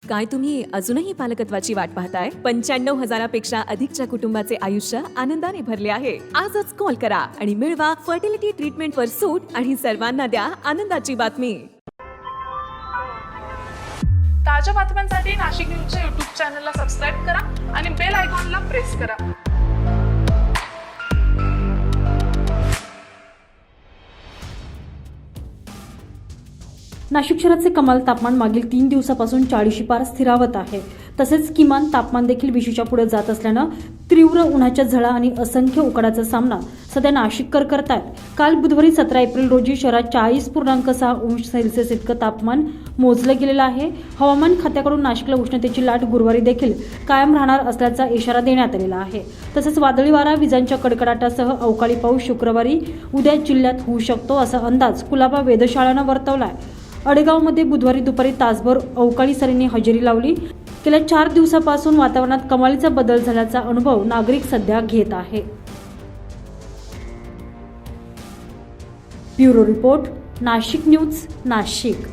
काय तुम्ही अजूनही पालकत्वाची वाट पाहताय? 95,000पेक्षा अधिकच्या कुटुंबाचे आयुष्य आनंदाने भरले आहे. आजच कॉल करा आणि मिळवा फर्टिलिटी ट्रीटमेंटवर सूट आणि सर्वांना द्या आनंदाची बातमी. ताज्या बातम्यांसाठी नाशिक न्यूजच्या यूट्यूब चॅनलला सबस्क्राईब करा आणि बेल आयकॉनला प्रेस करा. नाशिक शहराचे कमाल तापमान मागील 3 दिवसापासून 40 पार स्थिरावत आहे. तसेच किमान तापमान देखील 20च्या पुढे जात असल्यानं तीव्र उन्हाच्या झळा आणि असंख्य उकाड्याचा सामना सध्या नाशिककर करतायत. काल बुधवारी 17 एप्रिल रोजी शहरात 40.6 अंश सेल्सिअस इतकं तापमान मोजलं गेलेलं आहे. हवामान खात्याकडून नाशिकला उष्णतेची लाट गुरुवारी देखील कायम राहणार असल्याचा इशारा देण्यात आलेला आहे. तसेच वादळी वारा, विजांच्या कडकडाटासह अवकाळी पाऊस शुक्रवारी उद्या जिल्ह्यात होऊ शकतो असा अंदाज कुलाबा वेधशाळेनं वर्तवलाय. अडेगावमध्ये बुधवारी दुपारी तासभर अवकाळी सरींनी हजेरी लावली. गेल्या 4 दिवसापासून वातावरणात कमालीचा बदल झाल्याचा अनुभव नागरिक सध्या घेत आहे. Bureau report, Nashik news, Nashik.